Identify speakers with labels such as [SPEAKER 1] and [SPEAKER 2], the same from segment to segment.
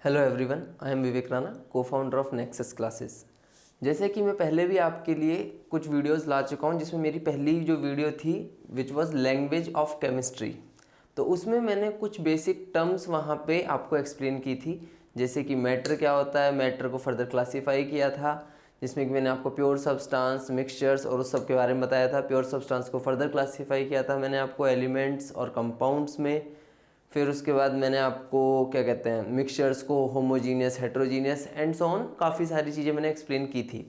[SPEAKER 1] Hello everyone, I am विवेक राणा, को founder of nexus classes. जैसे कि मैं पहले भी आपके लिए कुछ वीडियोस ला चुका हूं, जिसमें मेरी पहली जो वीडियो थी which was language of chemistry, तो उसमें मैंने कुछ बेसिक टर्म्स वहां पे आपको एक्सप्लेन की थी। जैसे कि मैटर क्या होता है, मैटर को फर्दर क्लासीफाई किया था, जिसमें कि मैंने आपको प्योर सब्सटेंस, मिक्सचर्स और उस सब के बारे में बताया था। प्योर सब्सटेंस को फर्दर क्लासीफाई किया था मैंने आपको एलिमेंट्स और कंपाउंड्स में। फिर उसके बाद मैंने आपको क्या कहते हैं, मिक्सचर्स को homogeneous, heterogeneous and so on, काफ़ी सारी चीज़ें मैंने एक्सप्लेन की थी।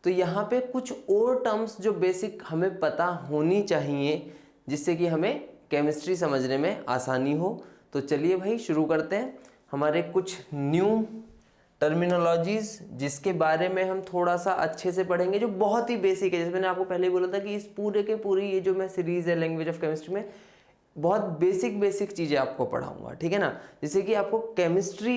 [SPEAKER 1] तो यहाँ पे कुछ और टर्म्स जो बेसिक हमें पता होनी चाहिए, जिससे कि हमें केमिस्ट्री समझने में आसानी हो। तो चलिए भाई शुरू करते हैं हमारे कुछ न्यू टर्मिनोलॉजीज, जिसके बारे में हम थोड़ा सा अच्छे से पढ़ेंगे, जो बहुत ही बेसिक है। जैसे मैंने आपको पहले ही बोला था कि इस पूरे के पूरी ये जो मैं सीरीज़ है लैंग्वेज ऑफ केमिस्ट्री में बहुत बेसिक चीज़ें आपको पढ़ाऊंगा, ठीक है ना। जैसे कि आपको केमिस्ट्री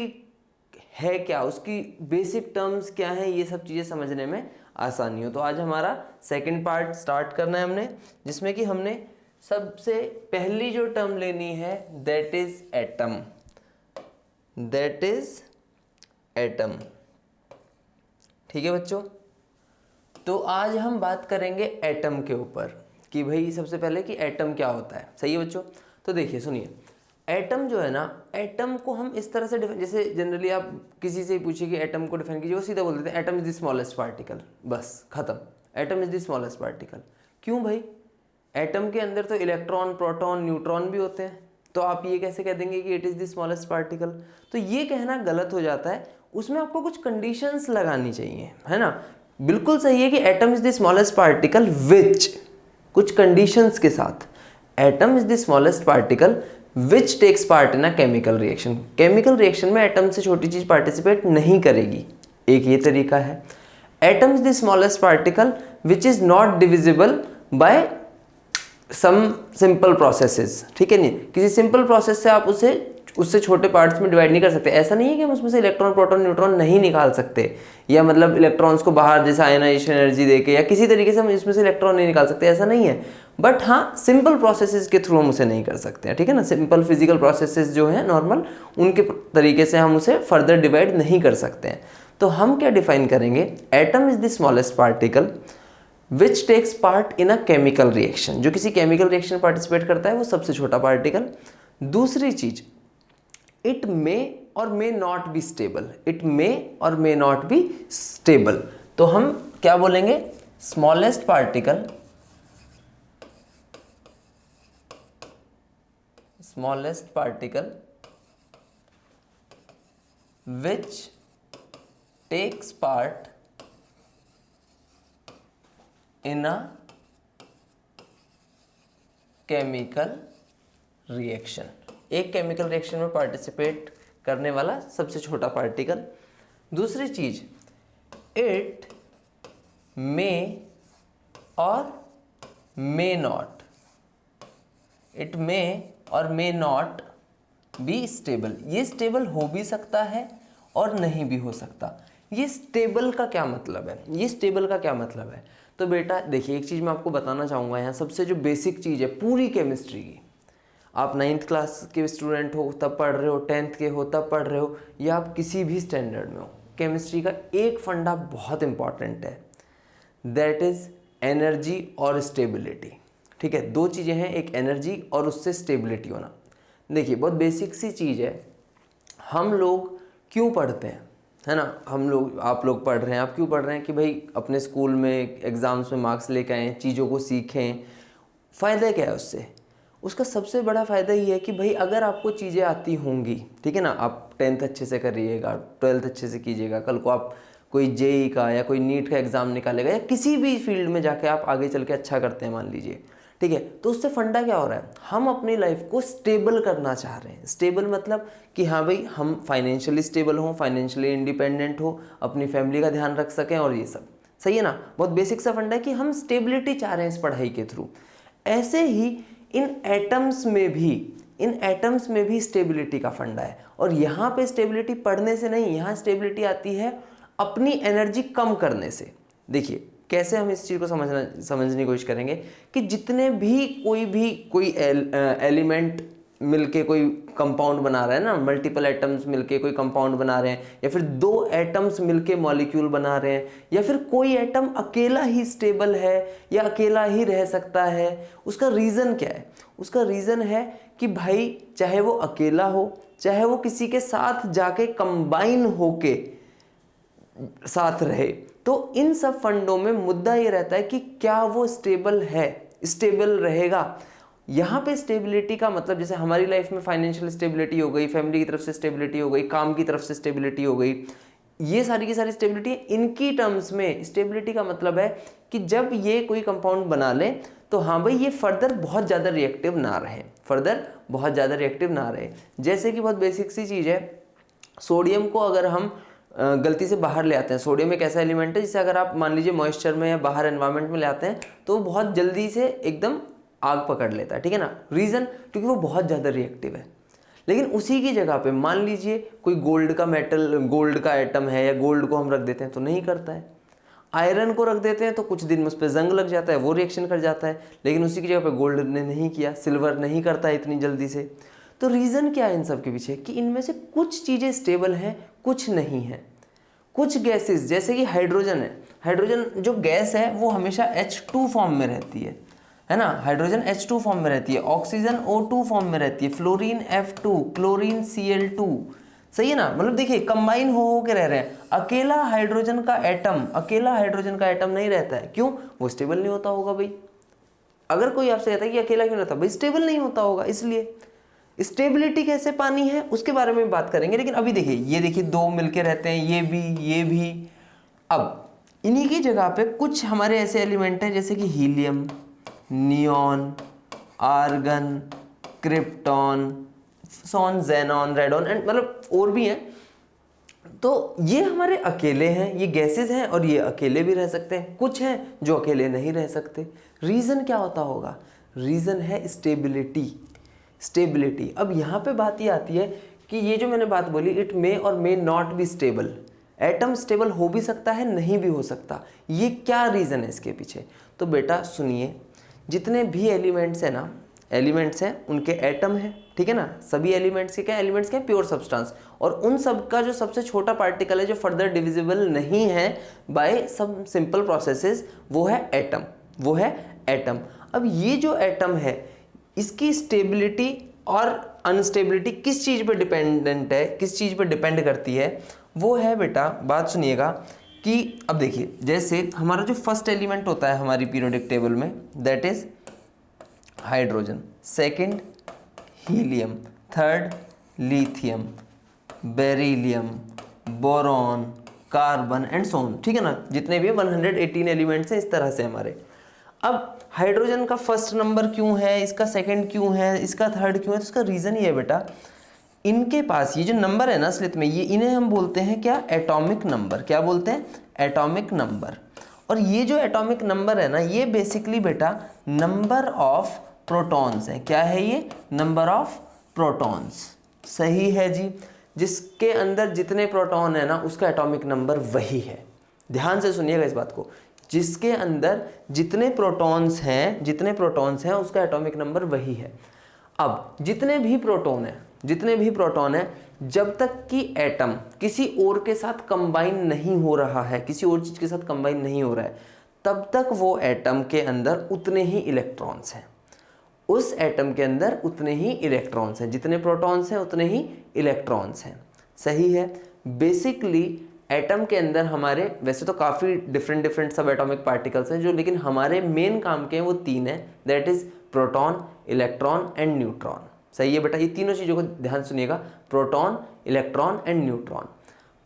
[SPEAKER 1] है क्या, उसकी बेसिक टर्म्स क्या हैं, ये सब चीज़ें समझने में आसानी हो। तो आज हमारा सेकंड पार्ट स्टार्ट करना है हमने, जिसमें कि हमने सबसे पहली जो टर्म लेनी है that is atom. That is atom, ठीक है बच्चों। तो आज हम बात करेंगे एटम के ऊपर कि भाई सबसे पहले कि एटम क्या होता है। सही है बच्चों। तो देखिए सुनिए, एटम जो है ना, एटम को हम इस तरह से डिफाइन, जैसे जनरली आप किसी से पूछिए कि एटम को डिफाइन कीजिए, वो सीधा बोल देते हैं atom is the smallest particle, बस खत्म, atom is the smallest particle. क्यों भाई? एटम के अंदर तो इलेक्ट्रॉन, प्रोटॉन, न्यूट्रॉन भी होते हैं, तो आप ये कैसे कह देंगे कि it is the smallest particle? तो ये कहना गलत हो जाता है। उसमें आपको कुछ कंडीशंस लगानी चाहिए, है ना। बिल्कुल सही है कि atom is the smallest particle which, कुछ कंडीशंस के साथ, atom is the smallest particle which takes part in a chemical reaction. Chemical reaction में एटम से छोटी चीज पार्टिसिपेट नहीं करेगी, एक ये तरीका है। Atom is the smallest particle which is not divisible by some simple processes, ठीक है। नहीं, किसी सिंपल प्रोसेस से आप उससे छोटे पार्ट्स में डिवाइड नहीं कर सकते। ऐसा नहीं है कि हम उसमें से इलेक्ट्रॉन, प्रोटॉन, न्यूट्रॉन नहीं निकाल सकते, या मतलब इलेक्ट्रॉन्स को बाहर जैसे आयनाइजेशन एनर्जी देके या किसी तरीके से हम इसमें से इलेक्ट्रॉन नहीं निकाल सकते, ऐसा नहीं है। बट हाँ, सिंपल प्रोसेसेस के थ्रू हम उसे नहीं कर सकते हैं, ठीक है ना। सिंपल फिजिकल प्रोसेसेस जो है नॉर्मल, उनके तरीके से हम उसे फर्दर डिवाइड नहीं कर सकते हैं। तो हम क्या डिफाइन करेंगे, atom is the smallest particle which takes part in a chemical reaction. जो किसी केमिकल रिएक्शन पार्टिसिपेट करता है वो सबसे छोटा पार्टिकल। दूसरी चीज, इट मे और may not be stable. It may और मे नॉट बी स्टेबल। तो हम क्या बोलेंगे, smallest particle, smallest particle which takes part in a chemical reaction. एक केमिकल रिएक्शन में पार्टिसिपेट करने वाला सबसे छोटा पार्टिकल। दूसरी चीज, इट मे और मे नॉट, इट मे और मे नॉट बी स्टेबल। ये स्टेबल हो भी सकता है और नहीं भी हो सकता। ये स्टेबल का क्या मतलब है, ये स्टेबल का क्या मतलब है? तो बेटा देखिए, एक चीज मैं आपको बताना चाहूंगा यहाँ, सबसे जो बेसिक चीज है पूरी केमिस्ट्री की, आप 9th क्लास के स्टूडेंट हो तब पढ़ रहे हो, 10th के हो तब पढ़ रहे हो, या आप किसी भी स्टैंडर्ड में हो, केमिस्ट्री का एक फंडा बहुत इंपॉर्टेंट है, दैट इज एनर्जी और स्टेबिलिटी, ठीक है। दो चीज़ें हैं, एक एनर्जी और उससे स्टेबिलिटी होना। देखिए बहुत बेसिक सी चीज़ है। हम लोग क्यों पढ़ते हैं, है ना। हम लोग, आप लोग पढ़ रहे हैं, आप क्यों पढ़ रहे हैं कि भाई अपने स्कूल में एग्ज़ाम्स में मार्क्स लेकर आएँ, चीज़ों को सीखें। फ़ायदा क्या है उससे? उसका सबसे बड़ा फ़ायदा ये है कि भाई अगर आपको चीज़ें आती होंगी, ठीक है ना, आप 10th अच्छे से करिएगा, 12th अच्छे से कीजिएगा, कल को आप कोई जेई का या कोई नीट का एग्ज़ाम निकालेगा, या किसी भी फील्ड में जाके आप आगे चल के अच्छा करते हैं मान लीजिए, ठीक है, तो उससे फंडा क्या हो रहा है, हम अपनी लाइफ को स्टेबल करना चाह रहे हैं। स्टेबल मतलब कि हाँ भाई हम फाइनेंशियली स्टेबल हों, फाइनेंशियली इंडिपेंडेंट हो, अपनी फैमिली का ध्यान रख सकें, और ये सब सही है ना। बहुत बेसिक सा फंडा है कि हम स्टेबिलिटी चाह रहे हैं इस पढ़ाई के थ्रू। ऐसे ही इन एटम्स में भी स्टेबिलिटी का फंडा है। और यहाँ पे स्टेबिलिटी पढ़ने से नहीं, यहाँ स्टेबिलिटी आती है अपनी एनर्जी कम करने से। देखिए कैसे हम इस चीज़ को समझने की कोशिश करेंगे कि जितने भी कोई एलिमेंट मिलके कोई कंपाउंड बना रहा है ना, मल्टीपल एटम्स मिलके कोई कंपाउंड बना रहे हैं, या फिर 2 एटम्स मिलके मॉलिक्यूल बना रहे हैं, या फिर कोई एटम अकेला ही स्टेबल है या अकेला ही रह सकता है, उसका रीज़न क्या है? उसका रीज़न है कि भाई चाहे वो अकेला हो, चाहे वो किसी के साथ जाके कंबाइन होके साथ रहे, तो इन सब फंडों में मुद्दा ये रहता है कि क्या वो स्टेबल है, स्टेबल रहेगा। यहाँ पे स्टेबिलिटी का मतलब जैसे हमारी लाइफ में फाइनेंशियल स्टेबिलिटी हो गई, फैमिली की तरफ से स्टेबिलिटी हो गई, काम की तरफ से स्टेबिलिटी हो गई, ये सारी की सारी स्टेबिलिटी, इनकी टर्म्स में स्टेबिलिटी का मतलब है कि जब ये कोई कंपाउंड बना ले तो हाँ भाई ये फर्दर बहुत ज़्यादा रिएक्टिव ना रहे, फर्दर बहुत ज़्यादा रिएक्टिव ना रहे। जैसे कि बहुत बेसिक सी चीज़ है, सोडियम को अगर हम गलती से बाहर ले आते हैं, सोडियम एक ऐसा एलिमेंट है जिसे अगर आप मान लीजिए मॉइस्चर में या बाहर एनवायरनमेंट में ले आते हैं तो वो बहुत जल्दी से एकदम आग पकड़ लेता है, ठीक है ना। रीज़न क्योंकि वो बहुत ज़्यादा रिएक्टिव है। लेकिन उसी की जगह पे मान लीजिए कोई गोल्ड का मेटल, गोल्ड का एटम है, या गोल्ड को हम रख देते हैं तो नहीं करता है। आयरन को रख देते हैं तो कुछ दिन में उस पर जंग लग जाता है, वो रिएक्शन कर जाता है। लेकिन उसी की जगह पे गोल्ड ने नहीं किया, सिल्वर नहीं करता है इतनी जल्दी से। तो रीज़न क्या है इन सब के पीछे? कि इनमें से कुछ चीज़ें स्टेबल हैं, कुछ नहीं है। कुछ गैसेस जैसे कि हाइड्रोजन है, हाइड्रोजन जो गैस है वो हमेशा H2 फॉर्म में रहती है ना, हाइड्रोजन H2 फॉर्म में रहती है, ऑक्सीजन O2 फॉर्म में रहती है, फ्लोरीन F2, क्लोरीन Cl2, सही है ना। मतलब देखिए कंबाइन हो के रह रहे हैं। अकेला हाइड्रोजन का एटम नहीं रहता है, क्यों? वो स्टेबल नहीं होता होगा भाई। अगर कोई आपसे कहता है कि अकेला क्यों रहता, भाई स्टेबल नहीं होता होगा। इसलिए स्टेबिलिटी कैसे पानी है उसके बारे में बात करेंगे। लेकिन अभी देखिए, ये देखिए 2 मिलके रहते हैं, ये भी। अब इन्हीं की जगह पे कुछ हमारे ऐसे एलिमेंट हैं जैसे कि हीलियम, नियॉन, आर्गन, क्रिप्टॉन, सोन, जेनॉन, रेडॉन एंड मतलब और भी हैं। तो ये हमारे अकेले हैं, ये गैसेस हैं और ये अकेले भी रह सकते हैं। कुछ हैं जो अकेले नहीं रह सकते। रीज़न क्या होता होगा? रीज़न है स्टेबिलिटी। अब यहाँ पे बात ये आती है कि ये जो मैंने बात बोली, इट मे और may not be stable. Atom stable हो भी सकता है, नहीं भी हो सकता। ये क्या रीज़न है इसके पीछे? तो बेटा सुनिए, जितने भी एलिमेंट्स हैं उनके एटम है, ठीक है ना। सभी एलिमेंट्स के एलिमेंट्स के प्योर सब्सटेंस, और उन सब का जो सबसे छोटा पार्टिकल है जो फर्दर डिविजिबल नहीं है बाय सम सिंपल प्रोसेसेस, वो है एटम। अब ये जो एटम है इसकी स्टेबिलिटी और अनस्टेबिलिटी किस चीज़ पे डिपेंडेंट है, किस चीज़ पे डिपेंड करती है? वो है बेटा, बात सुनिएगा कि अब देखिए, जैसे हमारा जो फर्स्ट एलिमेंट होता है हमारी पीरियोडिक टेबल में, that is hydrogen, second helium, third lithium, beryllium, boron, carbon and so on, ठीक है ना। जितने भी 118 एलिमेंट्स हैं इस तरह से हमारे। अब हाइड्रोजन का फर्स्ट नंबर क्यों है, इसका सेकंड क्यों है, इसका थर्ड क्यों है? तो इसका रीज़न ये है बेटा, इनके पास ये जो नंबर है ना स्लिप में, ये इन्हें हम बोलते हैं क्या? Atomic number. क्या बोलते हैं? Atomic number. और ये जो एटॉमिक नंबर है ना, ये बेसिकली बेटा नंबर ऑफ प्रोटॉन्स है। क्या है ये? Number of protons. सही है जी। जिसके अंदर जितने प्रोटॉन है ना उसका एटॉमिक नंबर वही है। ध्यान से सुनिएगा इस बात को, जिसके अंदर जितने प्रोटॉन्स हैं उसका एटॉमिक नंबर वही है। अब जितने भी प्रोटॉन हैं जब तक कि एटम किसी और के साथ कंबाइन नहीं हो रहा है, किसी और चीज़ के साथ कंबाइन नहीं हो रहा है, तब तक वो एटम के अंदर उतने ही इलेक्ट्रॉन्स हैं। उस एटम के अंदर उतने ही इलेक्ट्रॉन्स हैं, जितने प्रोटॉन्स हैं उतने ही इलेक्ट्रॉन्स हैं। सही है। बेसिकली एटम के अंदर हमारे वैसे तो काफ़ी डिफरेंट सब एटॉमिक पार्टिकल्स हैं जो, लेकिन हमारे मेन काम के हैं वो 3 हैं, that is proton, electron and neutron. सही है बेटा, ये तीनों चीज़ों को ध्यान सुनिएगा, proton, electron and neutron.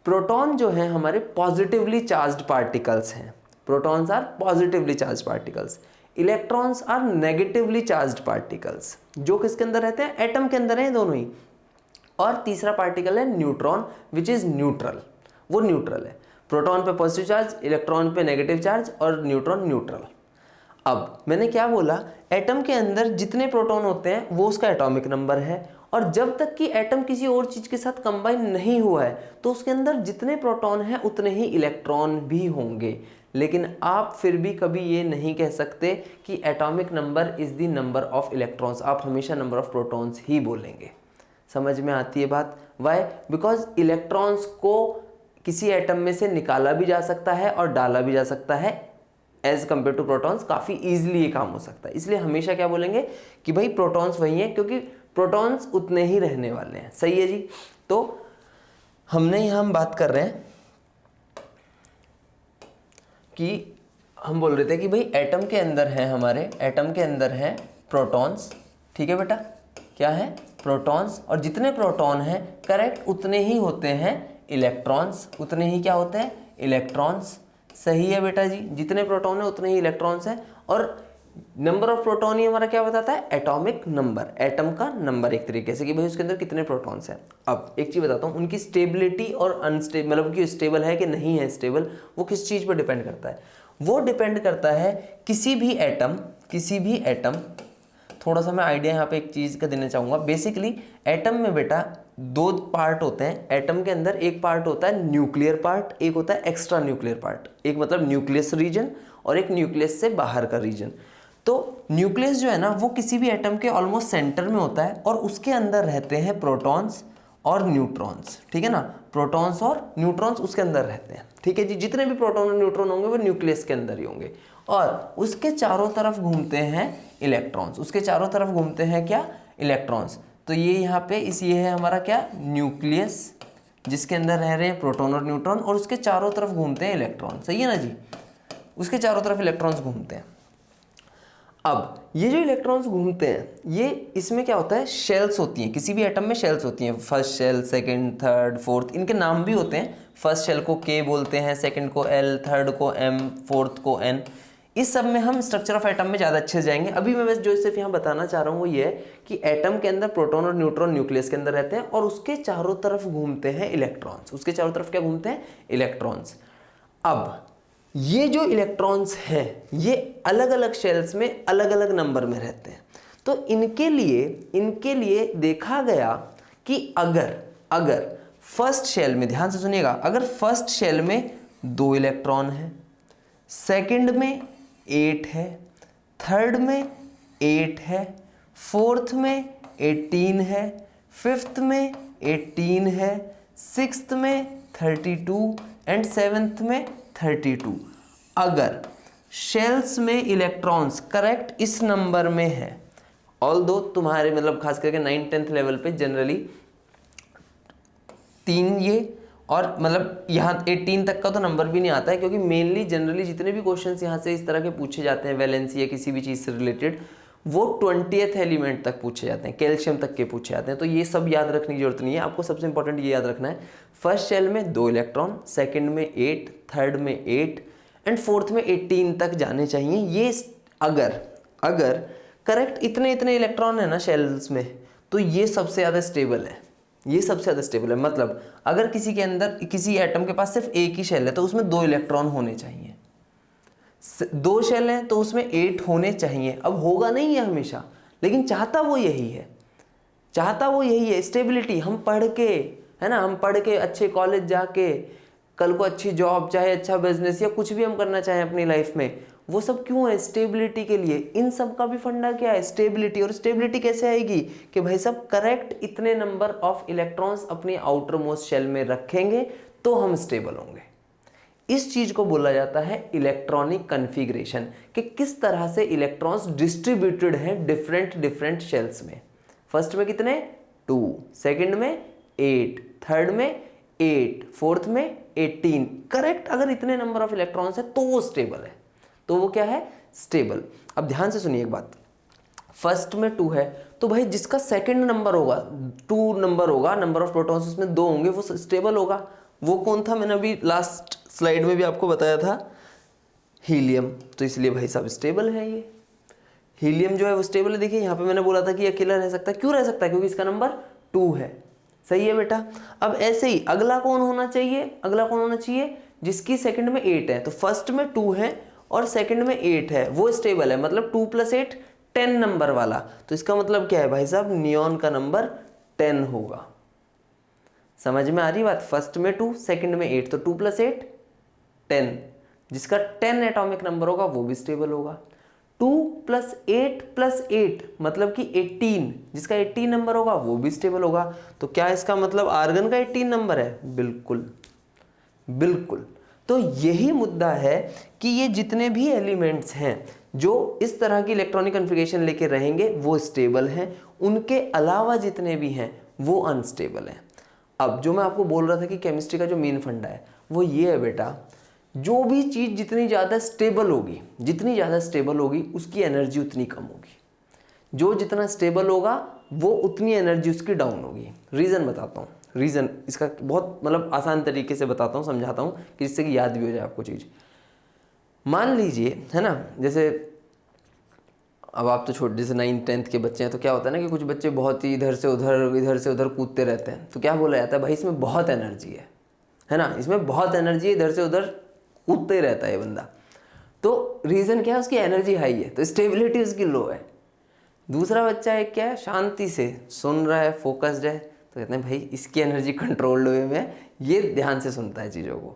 [SPEAKER 1] Proton जो है हमारे पॉजिटिवली चार्ज्ड पार्टिकल्स हैं, protons are positively charged particles, electrons are negatively charged particles, जो किसके अंदर रहते हैं? एटम के अंदर हैं दोनों ही। और तीसरा पार्टिकल है न्यूट्रॉन, विच इज़ न्यूट्रल, वो न्यूट्रल है। प्रोटॉन पे पॉजिटिव चार्ज, इलेक्ट्रॉन पे नेगेटिव चार्ज और न्यूट्रॉन न्यूट्रल। अब मैंने क्या बोला, एटम के अंदर जितने प्रोटॉन होते हैं वो उसका एटॉमिक नंबर है, और जब तक कि एटम किसी और चीज़ के साथ कंबाइन नहीं हुआ है तो उसके अंदर जितने प्रोटॉन हैं उतने ही इलेक्ट्रॉन भी होंगे। लेकिन आप फिर भी कभी ये नहीं कह सकते कि atomic number is the number of electrons, आप हमेशा नंबर ऑफ प्रोटॉन्स ही बोलेंगे। समझ में आती है बात? वाई? बिकॉज इलेक्ट्रॉन्स को किसी एटम में से निकाला भी जा सकता है और डाला भी जा सकता है, एज कम्पेयर टू प्रोटॉन्स काफ़ी ईजिली ये काम हो सकता है। इसलिए हमेशा क्या बोलेंगे कि भाई प्रोटॉन्स वही हैं, क्योंकि प्रोटॉन्स उतने ही रहने वाले हैं। सही है जी। तो हमने यहाँ हम बात कर रहे हैं कि हम बोल रहे थे कि भाई एटम के अंदर है, हमारे एटम के अंदर है प्रोटॉन्स। ठीक है बेटा, क्या है? प्रोटॉन्स। और जितने प्रोटॉन हैं करेक्ट उतने ही होते हैं इलेक्ट्रॉन्स, उतने ही क्या होते हैं? इलेक्ट्रॉन्स। सही है बेटा जी, जितने प्रोटॉन हैं उतने ही इलेक्ट्रॉन्स हैं। और नंबर ऑफ प्रोटॉन ही हमारा क्या बताता है? एटॉमिक नंबर, एटम का नंबर एक तरीके से, कि भाई उसके अंदर कितने प्रोटॉन्स हैं। अब एक चीज़ बताता हूँ, उनकी स्टेबिलिटी और अनस्टेबल, मतलब कि स्टेबल है कि नहीं है स्टेबल, वो किस चीज़ पर डिपेंड करता है? वो डिपेंड करता है किसी भी एटम, थोड़ा सा मैं आइडिया यहाँ पे एक चीज़ का देना चाहूँगा। बेसिकली एटम में बेटा दो पार्ट होते हैं एटम के अंदर। एक पार्ट होता है न्यूक्लियर पार्ट, एक होता है एक्स्ट्रा न्यूक्लियर पार्ट। एक मतलब न्यूक्लियस रीजन और एक न्यूक्लियस से बाहर का रीजन। तो न्यूक्लियस जो है ना वो किसी भी एटम के ऑलमोस्ट सेंटर में होता है और उसके अंदर रहते हैं प्रोटॉन्स और न्यूट्रॉन्स। ठीक है ना, प्रोटॉन्स और न्यूट्रॉन्स उसके अंदर रहते हैं। ठीक है जी, जितने भी प्रोटॉन और न्यूट्रॉन होंगे वो न्यूक्लियस के अंदर ही होंगे। और उसके चारों तरफ घूमते हैं इलेक्ट्रॉन्स, उसके चारों तरफ घूमते हैं क्या? इलेक्ट्रॉन्स। तो ये यहाँ पे ये है हमारा क्या? न्यूक्लियस, जिसके अंदर रह रहे हैं प्रोटॉन और न्यूट्रॉन, और उसके चारों तरफ घूमते हैं इलेक्ट्रॉन। सही है ना जी, उसके चारों तरफ इलेक्ट्रॉन्स घूमते हैं। अब ये जो इलेक्ट्रॉन्स घूमते हैं ये, इसमें क्या होता है? शेल्स होती हैं, किसी भी एटम में शेल्स होती हैं। First shell, second, third, fourth, इनके नाम भी होते हैं। फर्स्ट शेल को के बोलते हैं, सेकंड को एल, थर्ड को एम, फोर्थ को एन। इस सब में हम स्ट्रक्चर ऑफ एटम में ज़्यादा अच्छे से जाएंगे। अभी मैं जो सिर्फ यहाँ बताना चाह रहा हूँ वो ये है कि एटम के अंदर प्रोटॉन और न्यूट्रॉन न्यूक्लियस के अंदर रहते हैं और उसके चारों तरफ घूमते हैं इलेक्ट्रॉन्स। उसके चारों तरफ क्या घूमते हैं? इलेक्ट्रॉन्स। अब ये जो इलेक्ट्रॉन्स हैं ये अलग अलग शेल्स में अलग अलग नंबर में रहते हैं। तो इनके लिए देखा गया कि अगर फर्स्ट शेल में, ध्यान से सुनिएगा, अगर फर्स्ट शेल में 2 इलेक्ट्रॉन है, सेकंड में 8 है, थर्ड में 8 है, फोर्थ में 18 है, फिफ्थ में 18 है, सिक्स्थ में 32 एंड सेवेंथ में 32। अगर शेल्स में इलेक्ट्रॉन्स करेक्ट इस नंबर में है, ऑल्दो तुम्हारे मतलब खास करके 9th-10th लेवल पे जनरली 3 ये, और मतलब यहाँ 18 तक का तो नंबर भी नहीं आता है, क्योंकि मेनली जनरली जितने भी क्वेश्चंस यहाँ से इस तरह के पूछे जाते हैं वैलेंसी या किसी भी चीज़ से रिलेटेड, वो 20th एलिमेंट तक पूछे जाते हैं, कैल्शियम तक के पूछे जाते हैं। तो ये सब याद रखने की जरूरत नहीं है, आपको सबसे इंपॉर्टेंट ये याद रखना है, फर्स्ट शेल में 2 इलेक्ट्रॉन, सेकेंड में 8, थर्ड में 8 एंड फोर्थ में 18 तक जाने चाहिए। ये अगर करेक्ट इतने इलेक्ट्रॉन है ना शेल्स में, तो ये सबसे ज़्यादा स्टेबल है, ये सबसे ज़्यादा स्टेबल है। मतलब अगर किसी के अंदर, किसी एटम के पास सिर्फ एक ही शेल है तो उसमें 2 इलेक्ट्रॉन होने चाहिए, 2 शेल हैं तो उसमें 8 होने चाहिए। अब होगा नहीं है हमेशा, लेकिन चाहता वो यही है, स्टेबिलिटी। हम पढ़ के, है ना, हम पढ़ के अच्छे कॉलेज जाके कल को अच्छी जॉब, चाहे अच्छा बिजनेस या कुछ भी हम करना चाहें अपनी लाइफ में, वो सब क्यों है? स्टेबिलिटी के लिए। इन सब का भी फंडा क्या है? स्टेबिलिटी। और स्टेबिलिटी कैसे आएगी? कि भाई सब करेक्ट इतने नंबर ऑफ इलेक्ट्रॉन्स अपने आउटर मोस्ट शेल में रखेंगे तो हम स्टेबल होंगे। इस चीज को बोला जाता है इलेक्ट्रॉनिक कन्फिग्रेशन, कि किस तरह से इलेक्ट्रॉन्स डिस्ट्रीब्यूटेड हैं डिफरेंट शेल्स में। फर्स्ट में कितने? 2, सेकंड में 8, थर्ड में 8, फोर्थ में 18। करेक्ट अगर इतने नंबर ऑफ इलेक्ट्रॉन्स है तो वो स्टेबल है, तो वो क्या है? स्टेबल। अब ध्यान से सुनिए एक बात, फर्स्ट में 2 है तो भाई जिसका सेकंड नंबर होगा, 2 नंबर होगा, नंबर ऑफ प्रोटॉन्स उसमें 2 होंगे, वो स्टेबल होगा। वो कौन था? मैंने अभी लास्ट स्लाइड में भी आपको बताया था, हीलियम। तो इसलिए भाई साहब स्टेबल है ये हीलियम जो है वो स्टेबल है। देखिए यहाँ पे मैंने बोला था कि अकेला रह सकता है, क्यों रह सकता है? क्योंकि इसका नंबर 2 है। सही है बेटा। अब ऐसे ही अगला कौन होना चाहिए? जिसकी सेकंड में 8 है, तो फर्स्ट में 2 है और सेकंड में 8 है, वो स्टेबल है। मतलब 2 + 8 10 नंबर वाला। तो इसका मतलब क्या है भाई साहब? नियॉन का नंबर 10 होगा। समझ में आ रही बात? फर्स्ट में 2, सेकंड में 8, तो 2 + 8 10। जिसका 10 एटॉमिक नंबर होगा वो भी स्टेबल होगा। 2 + 8 + 8 मतलब कि 18, जिसका 18 नंबर होगा वो भी स्टेबल होगा। तो क्या इसका मतलब आर्गन का 18 नंबर है? बिल्कुल बिल्कुल। तो यही मुद्दा है कि ये जितने भी एलिमेंट्स हैं जो इस तरह की इलेक्ट्रॉनिक कॉन्फ़िगरेशन लेके रहेंगे वो स्टेबल हैं, उनके अलावा जितने भी हैं वो अनस्टेबल हैं। अब जो मैं आपको बोल रहा था कि केमिस्ट्री का जो मेन फंडा है वो ये है बेटा, जो भी चीज़ जितनी ज़्यादा स्टेबल होगी उसकी एनर्जी उतनी कम होगी। जो जितना स्टेबल होगा वो उतनी एनर्जी उसकी डाउन होगी। रीज़न बताता हूँ, रीज़न इसका बहुत मतलब आसान तरीके से बताता हूँ, समझाता हूँ कि जिससे कि याद भी हो जाए आपको चीज़। मान लीजिए है ना, जैसे अब आप तो छोटे, जैसे 9th 10th के बच्चे हैं, तो क्या होता है ना कि कुछ बच्चे बहुत ही इधर से उधर कूदते रहते हैं। तो क्या बोला जाता है, भाई इसमें बहुत एनर्जी है ना, इसमें बहुत एनर्जी है, इधर से उधर कूदते ही रहता है ये बंदा। तो रीज़न क्या है, उसकी एनर्जी हाई है तो स्टेबिलिटी उसकी लो है। दूसरा बच्चा है क्या है, शांति से सुन रहा है, फोकस्ड है, तो कहते हैं भाई इसकी एनर्जी कंट्रोल्ड वे में है, ये ध्यान से सुनता है चीज़ों को।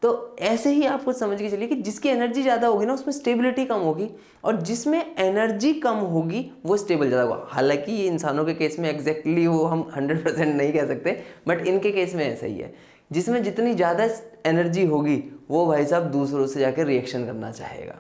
[SPEAKER 1] तो ऐसे ही आप कुछ समझ के चलिए कि जिसकी एनर्जी ज़्यादा होगी ना उसमें स्टेबिलिटी कम होगी, और जिसमें एनर्जी कम होगी वो स्टेबल ज़्यादा होगा। हालांकि ये इंसानों के केस में एग्जैक्टली वो हम 100% नहीं कह सकते, बट इनके केस में ऐसा ही है। जिसमें जितनी ज़्यादा एनर्जी होगी वो भाई साहब दूसरों से जाकर रिएक्शन करना चाहेगा,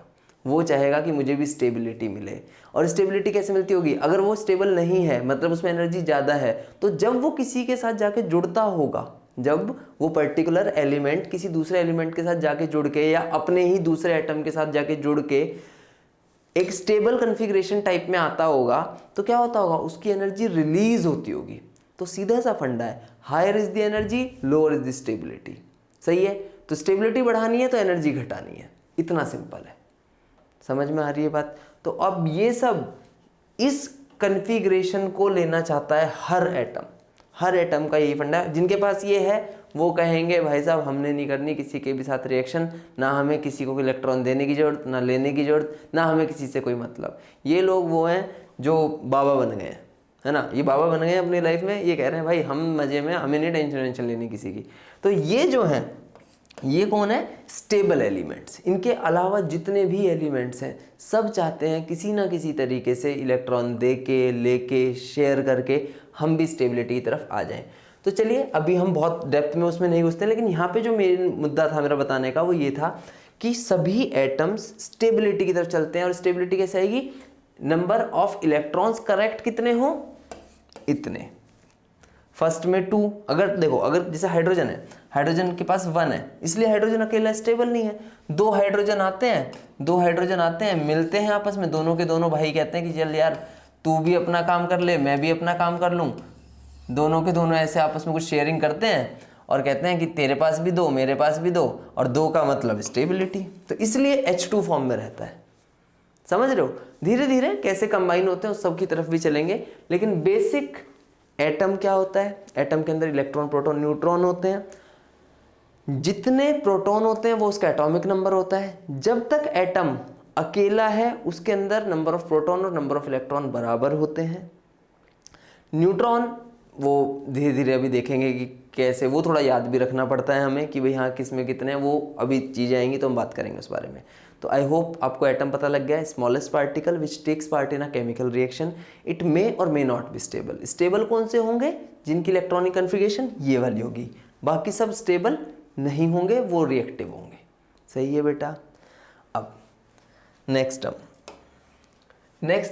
[SPEAKER 1] वो चाहेगा कि मुझे भी स्टेबिलिटी मिले। और स्टेबिलिटी कैसे मिलती होगी, अगर वो स्टेबल नहीं है मतलब उसमें एनर्जी ज़्यादा है, तो जब वो किसी के साथ जाके जुड़ता होगा, जब वो पर्टिकुलर एलिमेंट किसी दूसरे एलिमेंट के साथ जाके जुड़ के या अपने ही दूसरे एटम के साथ जाके जुड़ के एक स्टेबल कन्फिग्रेशन टाइप में आता होगा, तो क्या होता होगा, उसकी एनर्जी रिलीज होती होगी। तो सीधा सा फंडा है, higher is the energy, lower is the stability. सही है, तो स्टेबिलिटी बढ़ानी है तो एनर्जी घटानी है, इतना सिंपल है। समझ में आ रही है बात? तो अब ये सब इस कन्फिग्रेशन को लेना चाहता है हर एटम का यही फंडा है। जिनके पास ये है वो कहेंगे भाई साहब हमने नहीं करनी किसी के भी साथ रिएक्शन, ना हमें किसी को इलेक्ट्रॉन देने की ज़रूरत, ना लेने की ज़रूरत, ना हमें किसी से कोई मतलब। ये लोग वो हैं जो बाबा बन गए हैं, है ना, ये बाबा बन गए हैं अपनी लाइफ में, ये कह रहे हैं भाई हम मज़े में, हमें नहीं टेंशन लेनी किसी की। तो ये जो हैं, ये कौन है, स्टेबल एलिमेंट्स। इनके अलावा जितने भी एलिमेंट्स हैं सब चाहते हैं किसी ना किसी तरीके से इलेक्ट्रॉन दे के, लेके, शेयर करके हम भी स्टेबिलिटी की तरफ आ जाएं। तो चलिए अभी हम बहुत डेप्थ में उसमें नहीं घुसते, लेकिन यहाँ पे जो मेन मुद्दा था मेरा बताने का वो ये था कि सभी एटम्स स्टेबिलिटी की तरफ चलते हैं। और स्टेबिलिटी कैसे आएगी, नंबर ऑफ इलेक्ट्रॉन्स करेक्ट कितने हो, इतने। फर्स्ट में 2, अगर देखो, अगर जैसे हाइड्रोजन है, हाइड्रोजन के पास 1 है, इसलिए हाइड्रोजन अकेला स्टेबल नहीं है। 2 हाइड्रोजन आते हैं, मिलते हैं आपस में, दोनों के दोनों भाई कहते हैं कि चल यार तू भी अपना काम कर ले, मैं भी अपना काम कर लूँ। दोनों के दोनों ऐसे आपस में कुछ शेयरिंग करते हैं और कहते हैं कि तेरे पास भी 2, मेरे पास भी 2, और 2 का मतलब स्टेबिलिटी। तो इसलिए H2 फॉर्म में रहता है। समझ रहे हो, धीरे धीरे कैसे कंबाइन होते हैं उस सब की तरफ भी चलेंगे। लेकिन बेसिक एटम क्या होता है, एटम के अंदर इलेक्ट्रॉन, प्रोटॉन, न्यूट्रॉन होते हैं। जितने प्रोटॉन होते हैं वो उसका एटॉमिक नंबर होता है। जब तक एटम अकेला है उसके अंदर नंबर ऑफ प्रोटॉन और नंबर ऑफ इलेक्ट्रॉन बराबर होते हैं। न्यूट्रॉन वो धीरे धीरे अभी देखेंगे कि कैसे, वो थोड़ा याद भी रखना पड़ता है हमें कि भाई हाँ किस में कितने, वो अभी चीज़ें आएंगी तो हम बात करेंगे उस बारे में। तो आई होप आपको एटम पता लग गया है, smallest particle which takes part in a chemical reaction, it may और may not be stable. Stable कौन से होंगे, जिनकी इलेक्ट्रॉनिक कन्फिगरेशन ये वाली होगी, बाकी सब स्टेबल नहीं होंगे, वो रिएक्टिव होंगे। सही है बेटा। अब नेक्स्ट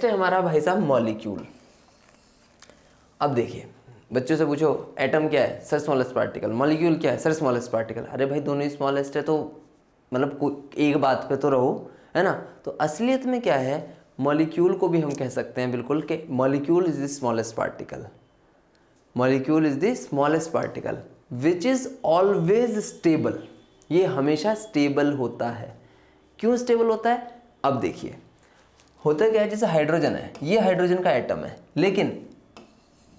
[SPEAKER 1] है हमारा भाई साहब मॉलिक्यूल। अब देखिए बच्चों से पूछो एटम क्या है, सर स्मॉलेस्ट पार्टिकल, मॉलिक्यूल क्या है, सर स्मॉलेस्ट पार्टिकल। अरे भाई दोनों ही स्मॉलेस्ट है तो मतलब एक बात पे तो रहो, है ना। तो असलियत में क्या है, मॉलिक्यूल को भी हम कह सकते हैं बिल्कुल कि molecule is the smallest particle, molecule is the smallest particle which is always stable. ये हमेशा स्टेबल होता है। क्यों स्टेबल होता है, अब देखिए होता क्या है, जैसे हाइड्रोजन है, ये हाइड्रोजन का एटम है, लेकिन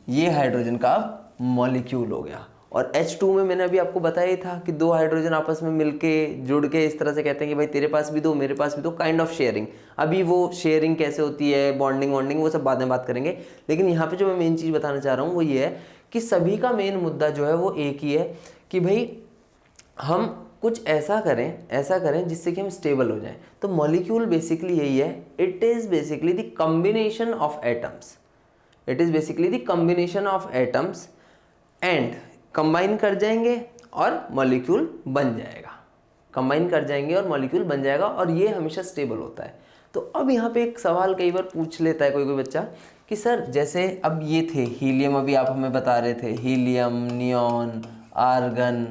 [SPEAKER 1] ये हाइड्रोजन का अब मॉलिक्यूल हो गया। और H2 में मैंने अभी आपको बताया ही था कि 2 हाइड्रोजन आपस में मिलके जुड़ के इस तरह से कहते हैं कि भाई तेरे पास भी 2, मेरे पास भी 2, काइंड ऑफ शेयरिंग। अभी वो शेयरिंग कैसे होती है, बॉन्डिंग वो सब बाद में बात करेंगे। लेकिन यहाँ पे जो मैं मेन चीज़ बताना चाह रहा हूँ वो ये है कि सभी का मेन मुद्दा जो है वो एक ही है कि भाई हम कुछ ऐसा करें जिससे कि हम स्टेबल हो जाएं। तो मॉलिक्यूल बेसिकली यही है, it is basically the combination of atoms, it is basically the combination of atoms and combine कर जाएंगे और मॉलिक्यूल बन जाएगा, कंबाइन कर जाएंगे और मॉलिक्यूल बन जाएगा, और ये हमेशा स्टेबल होता है। तो अब यहाँ पे एक सवाल कई बार पूछ लेता है कोई बच्चा कि सर जैसे अब ये थे हीलियम, अभी आप हमें बता रहे थे हीलियम, नियॉन, आर्गन,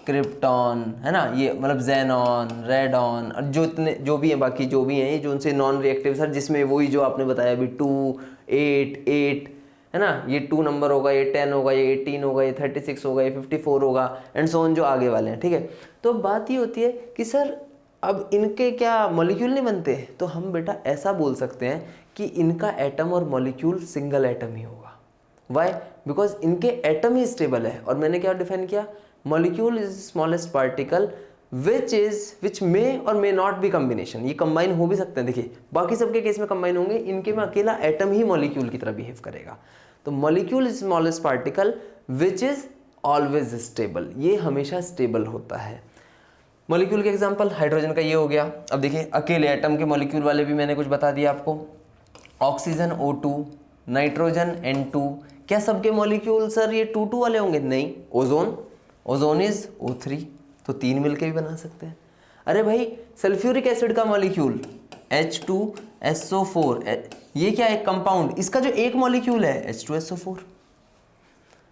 [SPEAKER 1] क्रिप्टॉन, है ना, ये मतलब जेनॉन, रेडॉन और जो भी हैं बाकी जो भी हैं ये जो उनसे नॉन रिएक्टिव सर, जिसमें वही जो आपने बताया अभी 2, 8 है ना, ये 2 नंबर होगा, ये 10 होगा, ये 18 होगा, ये 36 होगा, ये 54 होगा एंड सो ऑन जो आगे वाले हैं, ठीक है। तो बात ये होती है कि सर अब इनके क्या मॉलिक्यूल नहीं बनते, तो हम बेटा ऐसा बोल सकते हैं कि इनका एटम और मॉलिक्यूल सिंगल एटम ही होगा। वाई? बिकॉज इनके एटम ही स्टेबल है, और मैंने क्या डिफाइन किया, molecule is smallest particle which may और मे नॉट बी कॉम्बिनेशन, ये कंबाइन हो भी सकते हैं। देखिए बाकी सबके केस में कंबाइन होंगे, इनके में अकेला एटम ही मॉलिक्यूल की तरह बिहेव करेगा। तो molecule is smallest particle which is always stable, ये हमेशा स्टेबल होता है। मॉलिक्यूल के एग्जांपल हाइड्रोजन का ये हो गया। अब देखिए अकेले एटम के मॉलिक्यूल वाले भी मैंने कुछ बता दिया आपको, ऑक्सीजन O2, नाइट्रोजन N2। क्या सबके मॉलिक्यूल सर ये 2 वाले होंगे? नहीं। ओजोन इज O3, तो 3 मिलके भी बना सकते हैं। अरे भाई सल्फ्यूरिक एसिड का मॉलिक्यूल H2SO4, ये क्या है कंपाउंड, इसका जो एक मॉलिक्यूल है H2SO4,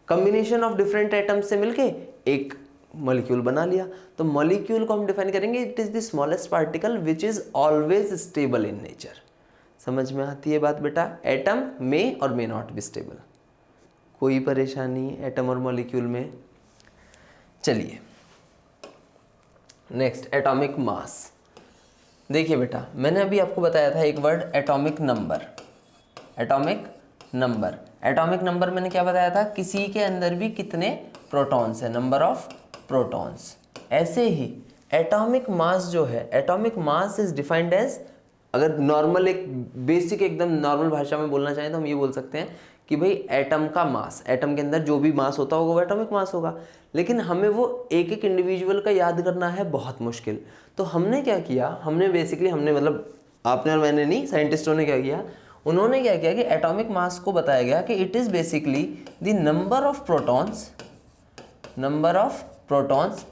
[SPEAKER 1] combination of different atoms से मिलके एक मॉलिक्यूल बना लिया। तो मॉलिक्यूल को हम डिफाइन करेंगे, it is the smallest particle which is always stable in nature. समझ में आती है बात बेटा? एटम में और मे नॉट बी स्टेबल, कोई परेशानी एटम और मॉलिक्यूल में। चलिए नेक्स्ट, एटॉमिक मास। देखिए बेटा मैंने अभी आपको बताया था एक word atomic number. Atomic number, atomic number मैंने क्या बताया था, किसी के अंदर भी कितने प्रोटॉन्स है, नंबर ऑफ प्रोटॉन्स। ऐसे ही एटॉमिक मास जो है, atomic mass is defined as, अगर नॉर्मल एक बेसिक एकदम नॉर्मल भाषा में बोलना चाहें तो हम ये बोल सकते हैं कि भाई एटम का मास, एटम के अंदर जो भी मास होता होगा वो एटॉमिक मास होगा। लेकिन हमें वो एक एक इंडिविजुअल का याद करना है बहुत मुश्किल। तो हमने क्या किया, हमने मतलब आपने और मैंने नहीं, साइंटिस्टों ने क्या किया, उन्होंने क्या किया कि एटॉमिक मास को बताया गया कि it is basically the number of protons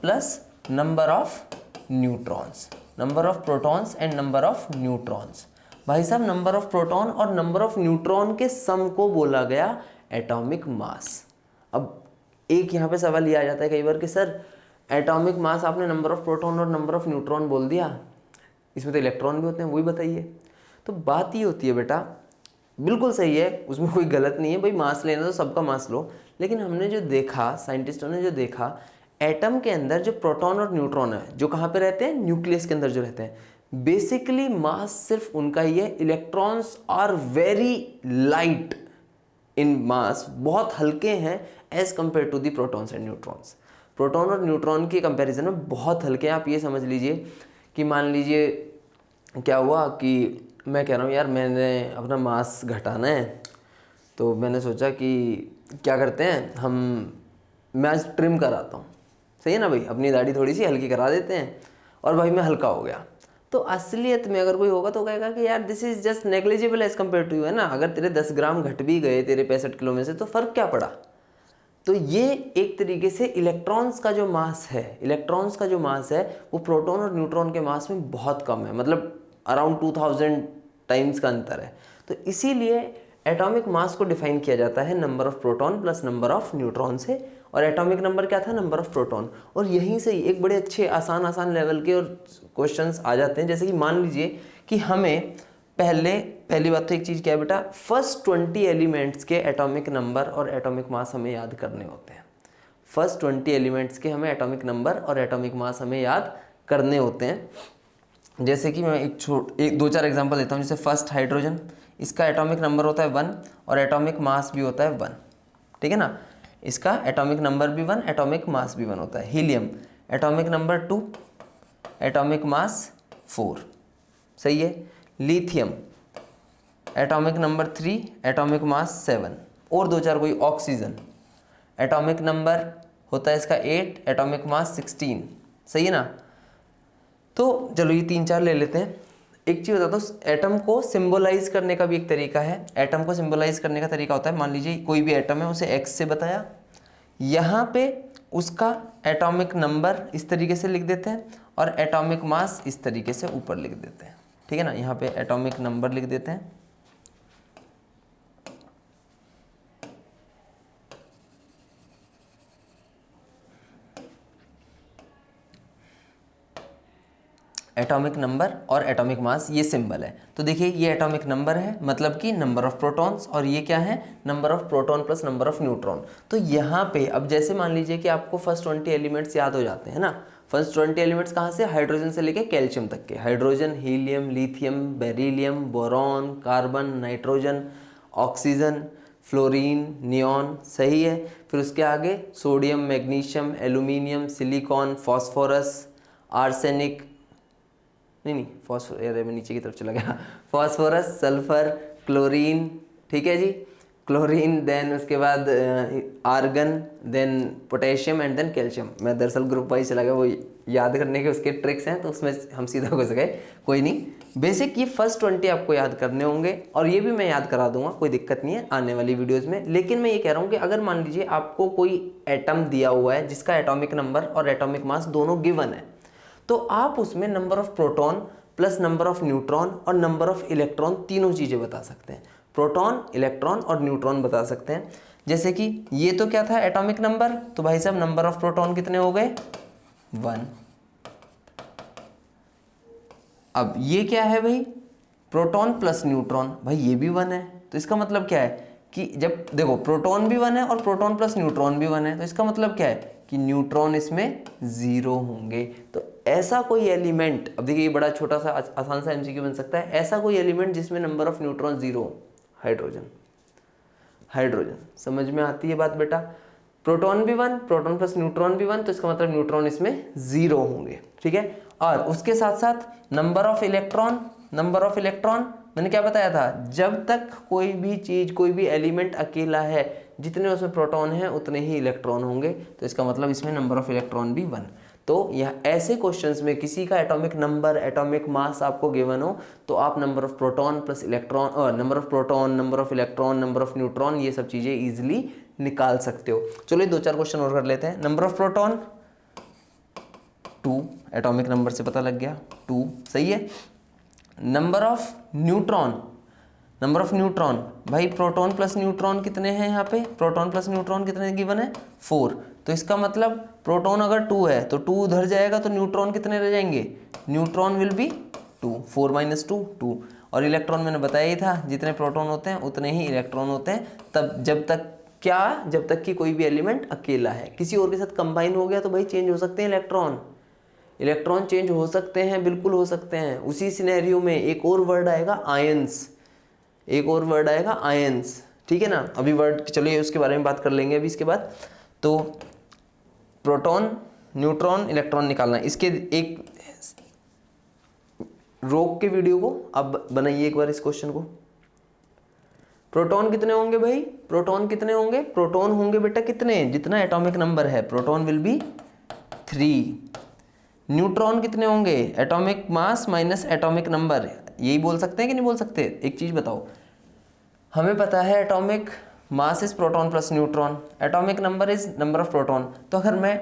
[SPEAKER 1] plus number of neutrons, number of protons and number of neutrons. भाई साहब नंबर ऑफ प्रोटॉन और नंबर ऑफ न्यूट्रॉन के सम को बोला गया एटॉमिक मास। अब एक यहाँ पे सवाल ये आ जाता है कई बार कि सर एटॉमिक मास आपने नंबर ऑफ प्रोटॉन और नंबर ऑफ न्यूट्रॉन बोल दिया, इसमें तो इलेक्ट्रॉन भी होते हैं, वही बताइए। तो बात ये होती है बेटा, बिल्कुल सही है, उसमें कोई गलत नहीं है, भाई मास लेना तो सबका मास लो। लेकिन हमने जो देखा, साइंटिस्टों ने जो देखा, एटम के अंदर जो प्रोटॉन और न्यूट्रॉन है जो कहाँ पे रहते हैं, न्यूक्लियस के अंदर जो रहते हैं, बेसिकली मास सिर्फ उनका ही है। Electrons are very light in mass, बहुत हल्के हैं as compare to the protons and neutrons. Proton और न्यूट्रॉन के कंपैरिजन में बहुत हल्के हैं। आप ये समझ लीजिए कि मान लीजिए क्या हुआ कि मैं कह रहा हूँ यार मैंने अपना मास घटाना है, तो मैंने सोचा कि क्या करते हैं मैं आज ट्रिम कराता हूँ, सही है ना भाई, अपनी दाढ़ी थोड़ी सी हल्की करा देते हैं, और भाई मैं हल्का हो गया। तो असलियत में अगर कोई होगा तो कहेगा कि यार this is just negligible as compared to you, है ना, अगर तेरे 10 ग्राम घट भी गए तेरे 65 किलो में से तो फ़र्क क्या पड़ा। तो ये एक तरीके से इलेक्ट्रॉन्स का जो मास है वो प्रोटॉन और न्यूट्रॉन के मास में बहुत कम है, मतलब अराउंड 2000 टाइम्स का अंतर है। तो इसीलिए एटॉमिक मास को डिफाइन किया जाता है number of proton plus number of neutron से, और एटॉमिक नंबर क्या था, नंबर ऑफ प्रोटॉन। और यहीं से ही एक बड़े अच्छे आसान लेवल के और क्वेश्चंस आ जाते हैं, जैसे कि मान लीजिए कि हमें पहली बात तो एक चीज़ क्या है बेटा, फर्स्ट 20 एलिमेंट्स के एटॉमिक नंबर और एटॉमिक मास हमें याद करने होते हैं। फर्स्ट 20 एलिमेंट्स के हमें एटॉमिक नंबर और एटॉमिक मास हमें याद करने होते हैं। जैसे कि मैं एक 2-4 एग्जांपल देता हूँ। जैसे फर्स्ट हाइड्रोजन, इसका एटॉमिक नंबर होता है 1 और एटॉमिक मास भी होता है 1, ठीक है ना, इसका एटॉमिक नंबर भी 1, एटॉमिक मास भी 1 होता है। Helium atomic number 2, atomic mass 4, सही है। Lithium atomic number 3, atomic mass 7, और 2-4 कोई, ऑक्सीजन एटॉमिक नंबर होता है इसका 8, एटॉमिक मास 16, सही है ना। तो चलो ये 3-4 ले लेते हैं। एक चीज़ बताता हूँ, एटम को सिंबलाइज करने का भी एक तरीका है। एटम को सिंबलाइज करने का तरीका होता है, मान लीजिए कोई भी एटम है, उसे एक्स से बताया, यहाँ पे उसका एटॉमिक नंबर इस तरीके से लिख देते हैं और एटॉमिक मास इस तरीके से ऊपर लिख देते हैं, ठीक है ना। यहाँ पे एटॉमिक नंबर लिख देते हैं, एटॉमिक नंबर और एटॉमिक मास, ये सिंबल है। तो देखिए ये एटॉमिक नंबर है, मतलब कि नंबर ऑफ प्रोटॉन्स, और ये क्या है, number of proton plus number of neutron. तो यहाँ पे अब जैसे मान लीजिए कि आपको फर्स्ट 20 एलिमेंट्स याद हो जाते हैं ना। फर्स्ट 20 एलिमेंट्स कहाँ से, हाइड्रोजन से लेके कैल्शियम तक के। Hydrogen, helium, lithium, beryllium, boron, carbon, nitrogen, oxygen, fluorine, neon, सही है। फिर उसके आगे sodium, magnesium, aluminium, silicon, phosphorus, arsenic, नहीं फॉस्फोरस, अरे मैं नीचे की तरफ चला गया, फॉस्फोरस, सल्फर, क्लोरीन, ठीक है जी, क्लोरीन, देन उसके बाद argon, then potassium and then calcium. मैं दरअसल ग्रुप वाइज चला गया, वो याद करने के उसके ट्रिक्स हैं, तो उसमें हम सीधा घुस गए, कोई नहीं। बेसिक ये फर्स्ट 20 आपको याद करने होंगे, और ये भी मैं याद करा दूंगा, कोई दिक्कत नहीं है आने वाली वीडियोज़ में। लेकिन मैं ये कह रहा हूँ कि अगर मान लीजिए आपको कोई एटम दिया हुआ है जिसका एटॉमिक नंबर और एटॉमिक मास दोनों गिवन है, तो आप उसमें number of proton plus number of neutron और नंबर ऑफ इलेक्ट्रॉन, तीनों चीज़ें बता सकते हैं। प्रोटॉन, इलेक्ट्रॉन और न्यूट्रॉन बता सकते हैं। जैसे कि ये तो क्या था, एटॉमिक नंबर, तो भाई साहब नंबर ऑफ प्रोटॉन कितने हो गए, 1। अब ये क्या है भाई, प्रोटॉन प्लस न्यूट्रॉन, भाई ये भी 1 है। तो इसका मतलब क्या है कि जब देखो प्रोटॉन भी 1 है और प्रोटॉन प्लस न्यूट्रॉन भी 1 है, तो इसका मतलब क्या है कि न्यूट्रॉन इसमें 0 होंगे। तो ऐसा कोई एलिमेंट, अब देखिए ये बड़ा छोटा सा आसान सा एमसीक्यू बन सकता है, ऐसा कोई एलिमेंट जिसमें number of neutron 0, hydrogen. Hydrogen, समझ में आती है बात बेटा। प्रोटॉन भी 1, प्रोटॉन प्लस न्यूट्रॉन भी 1, तो इसका मतलब न्यूट्रॉन इसमें 0 होंगे, ठीक है। और उसके साथ साथ number of electron, number of electron मैंने क्या बताया था, जब तक कोई भी चीज, कोई भी एलिमेंट अकेला है, जितने उसमें प्रोटॉन है उतने ही इलेक्ट्रॉन होंगे, तो इसका मतलब इसमें नंबर ऑफ इलेक्ट्रॉन भी 1। तो यह ऐसे क्वेश्चंस में किसी का एटॉमिक नंबर, एटॉमिक मास आपको गिवन हो, तो आप number of proton plus electron, और number of proton, number of electron, number of neutron, ये सब चीजें इजिली निकाल सकते हो। चलो 2-4 क्वेश्चन और कर लेते हैं। Number of proton 2, atomic number से पता लग गया 2, सही है। Number of neutron, number of neutron, भाई प्रोटॉन प्लस न्यूट्रॉन कितने हैं यहाँ पे, प्रोटॉन प्लस न्यूट्रॉन कितने गिवन है, 4। तो इसका मतलब प्रोटॉन अगर 2 है तो 2 उधर जाएगा, तो न्यूट्रॉन कितने रह जाएंगे, न्यूट्रॉन विल बी 2, 4 - 2 2। और इलेक्ट्रॉन मैंने बताया ही था, जितने प्रोटॉन होते हैं उतने ही इलेक्ट्रॉन होते हैं, तब जब तक क्या, जब तक कि कोई भी एलिमेंट अकेला है। किसी और के साथ कंबाइन हो गया तो भाई चेंज हो सकते हैं इलेक्ट्रॉन, इलेक्ट्रॉन चेंज हो सकते हैं, बिल्कुल हो सकते हैं। उसी सिनेरियो में एक और वर्ड आएगा आयंस, एक और वर्ड आएगा आयंस, ठीक है ना। अभी वर्ड चलिए उसके बारे में बात कर लेंगे अभी इसके बाद। तो प्रोटॉन, न्यूट्रॉन, इलेक्ट्रॉन निकालना है। इसके एक रोक के वीडियो को अब बनाइए एक बार इस क्वेश्चन को। प्रोटॉन कितने होंगे भाई, प्रोटॉन कितने होंगे, प्रोटॉन होंगे बेटा कितने, जितना एटॉमिक नंबर है, प्रोटॉन विल बी 3। न्यूट्रॉन कितने होंगे, atomic mass minus atomic number, यही बोल सकते हैं कि नहीं बोल सकते। एक चीज बताओ, हमें पता है atomic mass is proton plus neutron, atomic number is number of proton. तो अगर मैं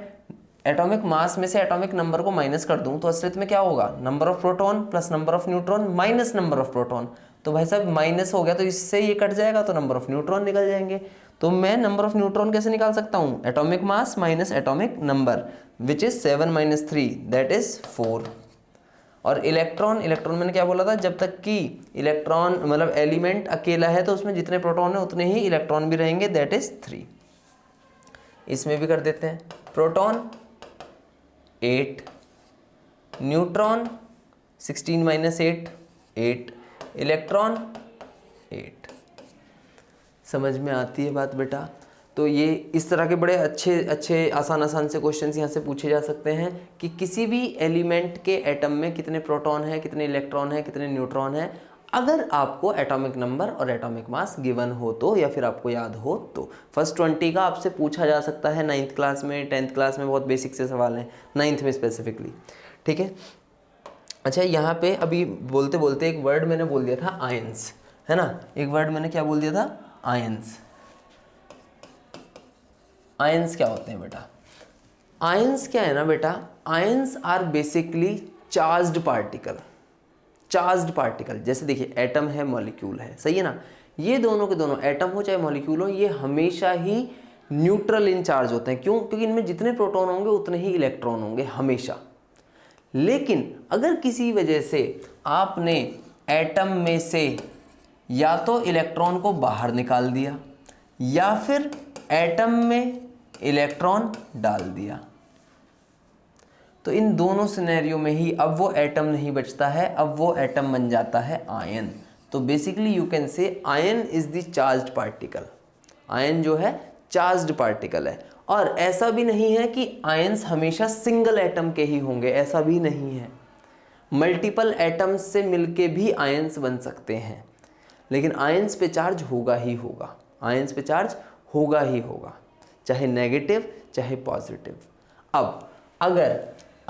[SPEAKER 1] एटॉमिक मास में से एटॉमिक नंबर को माइनस कर दूं तो असलियत में क्या होगा, number of proton plus number of neutron minus number of proton. तो भाई साहब माइनस हो गया तो इससे ये कट जाएगा, तो नंबर ऑफ न्यूट्रॉन निकल जाएंगे। तो मैं नंबर ऑफ न्यूट्रॉन कैसे निकाल सकता हूँ, atomic mass minus atomic number, which is 7 - 3 that is 4। और इलेक्ट्रॉन, इलेक्ट्रॉन मैंने क्या बोला था, जब तक कि इलेक्ट्रॉन मतलब एलिमेंट अकेला है तो उसमें जितने प्रोटॉन है उतने ही इलेक्ट्रॉन भी रहेंगे, दैट इज 3। इसमें भी कर देते हैं। Proton 8, neutron 16 - 8 8, electron 8। समझ में आती है बात बेटा। तो ये इस तरह के बड़े अच्छे आसान से क्वेश्चंस यहाँ से पूछे जा सकते हैं कि किसी भी एलिमेंट के एटम में कितने प्रोटॉन है, कितने इलेक्ट्रॉन है, कितने न्यूट्रॉन है, अगर आपको एटॉमिक नंबर और एटॉमिक मास गिवन हो तो, या फिर आपको याद हो तो। फर्स्ट 20 का आपसे पूछा जा सकता है 9th क्लास में, 10th क्लास में, बहुत बेसिक से सवाल हैं 9th में स्पेसिफिकली, ठीक है। अच्छा, यहाँ पे अभी बोलते बोलते एक वर्ड मैंने बोल दिया था आयंस, है ना। एक वर्ड मैंने क्या बोल दिया था, आयंस। आयंस क्या होते हैं बेटा? आयंस क्या है ना बेटा, ions are basically charged particle. Charged particle, जैसे देखिए एटम है, मॉलिक्यूल है, सही है ना। ये दोनों के दोनों, एटम हो चाहे मॉलिक्यूल हो, ये हमेशा ही न्यूट्रल इन चार्ज होते हैं। क्यों? क्योंकि इनमें जितने प्रोटॉन होंगे उतने ही इलेक्ट्रॉन होंगे हमेशा। लेकिन अगर किसी वजह से आपने एटम में से या तो इलेक्ट्रॉन को बाहर निकाल दिया या फिर एटम में इलेक्ट्रॉन डाल दिया, तो इन दोनों सिनेरियो में ही अब वो एटम नहीं बचता है, अब वो एटम बन जाता है आयन। तो basically you can say ion is the charged particle. Ion जो है चार्ज्ड पार्टिकल है। और ऐसा भी नहीं है कि आयंस हमेशा सिंगल एटम के ही होंगे, ऐसा भी नहीं है। मल्टीपल एटम्स से मिलके भी आयंस बन सकते हैं, लेकिन आयंस पे चार्ज होगा ही होगा। आयंस पे चार्ज होगा ही होगा, चाहे नेगेटिव चाहे पॉजिटिव। अब अगर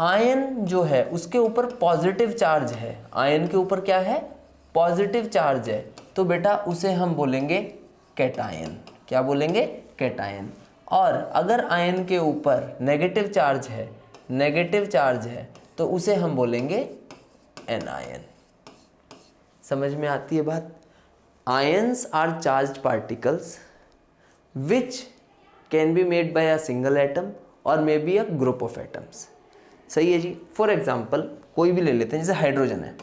[SPEAKER 1] आयन जो है उसके ऊपर पॉजिटिव चार्ज है, आयन के ऊपर क्या है, पॉजिटिव चार्ज है, तो बेटा उसे हम बोलेंगे कैटायन। क्या बोलेंगे? कैटायन। और अगर आयन के ऊपर नेगेटिव चार्ज है, नेगेटिव चार्ज है, तो उसे हम बोलेंगे एनायन। समझ में आती है बात? Ions are charged particles which can be made by a single atom और may be a group of atoms. सही है जी। फॉर एग्जाम्पल कोई भी ले लेते हैं, जैसे हाइड्रोजन है।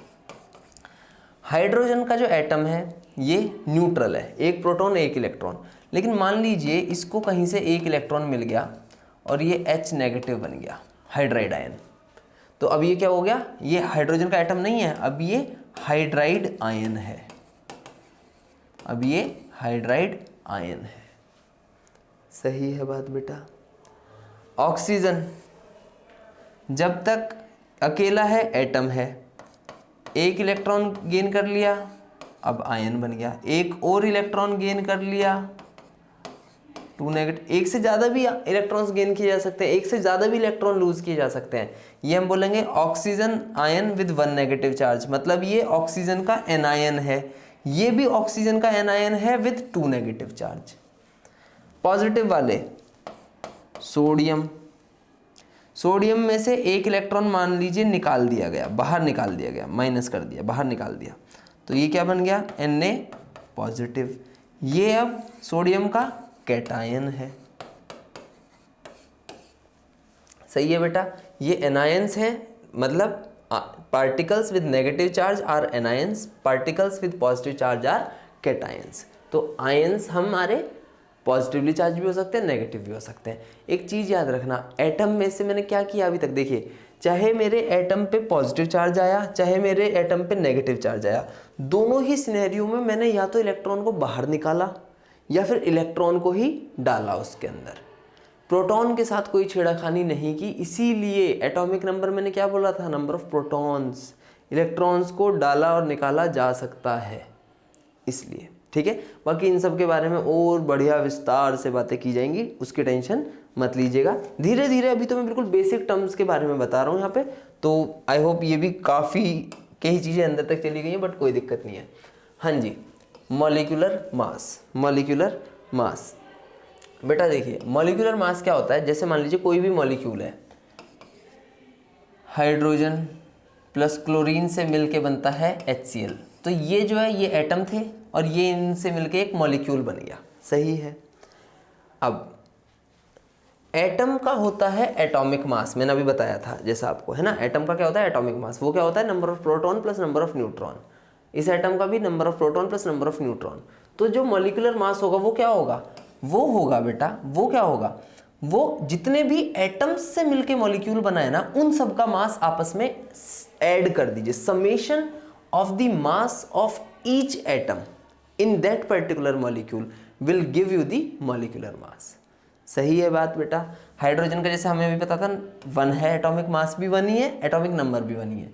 [SPEAKER 1] हाइड्रोजन का जो एटम है ये न्यूट्रल है, एक प्रोटॉन एक इलेक्ट्रॉन। लेकिन मान लीजिए इसको कहीं से एक इलेक्ट्रॉन मिल गया और ये H नेगेटिव बन गया, हाइड्राइड आयन। तो अब ये क्या हो गया, ये हाइड्रोजन का एटम नहीं है, अब ये हाइड्राइड आयन है। अब ये हाइड्राइड आयन है। सही है बात बेटा। ऑक्सीजन जब तक अकेला है, एटम है, एक इलेक्ट्रॉन गेन कर लिया, अब आयन बन गया। एक और इलेक्ट्रॉन गेन कर लिया, 2 नेगेटिव। एक से ज़्यादा भी इलेक्ट्रॉन्स गेन किए जा सकते हैं, एक से ज़्यादा भी इलेक्ट्रॉन लूज किए जा सकते हैं। ये हम बोलेंगे oxygen ion with 1 negative charge, मतलब ये ऑक्सीजन का एनायन है, ये भी ऑक्सीजन का एनायन है विद 2 नेगेटिव चार्ज। पॉजिटिव वाले सोडियम, सोडियम में से एक इलेक्ट्रॉन मान लीजिए निकाल दिया गया, बाहर निकाल दिया गया, माइनस कर दिया, बाहर निकाल दिया, तो ये क्या बन गया, Na पॉजिटिव। ये अब सोडियम का कैटायन है। सही है बेटा। ये एनायंस है, मतलब particles with negative charge are anions, particles with positive charge are cations. तो आयंस हमारे पॉजिटिवली चार्ज भी हो सकते हैं, नेगेटिव भी हो सकते हैं। एक चीज़ याद रखना, एटम में से मैंने क्या किया अभी तक, देखिए, चाहे मेरे एटम पे पॉजिटिव चार्ज आया, चाहे मेरे एटम पे नेगेटिव चार्ज आया, दोनों ही सिनेरियो में मैंने या तो इलेक्ट्रॉन को बाहर निकाला या फिर इलेक्ट्रॉन को ही डाला उसके अंदर। प्रोटॉन के साथ कोई छेड़खानी नहीं की, इसीलिए एटॉमिक नंबर मैंने क्या बोला था, नंबर ऑफ प्रोटॉन्स। इलेक्ट्रॉन्स को डाला और निकाला जा सकता है, इसलिए। ठीक है। बाकी इन सब के बारे में और बढ़िया विस्तार से बातें की जाएंगी, उसकी टेंशन मत लीजिएगा। धीरे धीरे अभी तो मैं बिल्कुल बेसिक टर्म्स के बारे में बता रहा हूँ यहाँ पे, तो आई होप ये भी काफ़ी कई चीज़ें अंदर तक चली गई हैं, बट कोई दिक्कत नहीं है। हाँ जी, मॉलिक्यूलर मास। मॉलिक्यूलर मास बेटा देखिए, मॉलिक्यूलर मास क्या होता है, जैसे मान लीजिए कोई भी मॉलिक्यूल है, हाइड्रोजन प्लस क्लोरीन से मिलके बनता है HCl। तो ये जो है ये एटम थे और ये इनसे मिलके एक मॉलिक्यूल बन गया। सही है। अब एटम का होता है एटॉमिक मास, मैंने अभी बताया था जैसा आपको, है ना। एटम का क्या होता है, एटॉमिक मास। वो क्या होता है, number of proton plus number of neutron. इस एटम का भी number of proton plus number of neutron. तो जो मॉलिक्यूलर मास होगा वो क्या होगा, वो होगा बेटा, वो क्या होगा, वो जितने भी एटम्स से मिलके मॉलिक्यूल बनाए ना, उन सब का मास आपस में ऐड कर दीजिए। Summation of the mass of each atom in that particular molecule will give you the molecular mass. सही है बात बेटा। हाइड्रोजन का जैसे हमें भी पता था 1 है, एटॉमिक मास भी 1 ही है, एटॉमिक नंबर भी 1 ही है।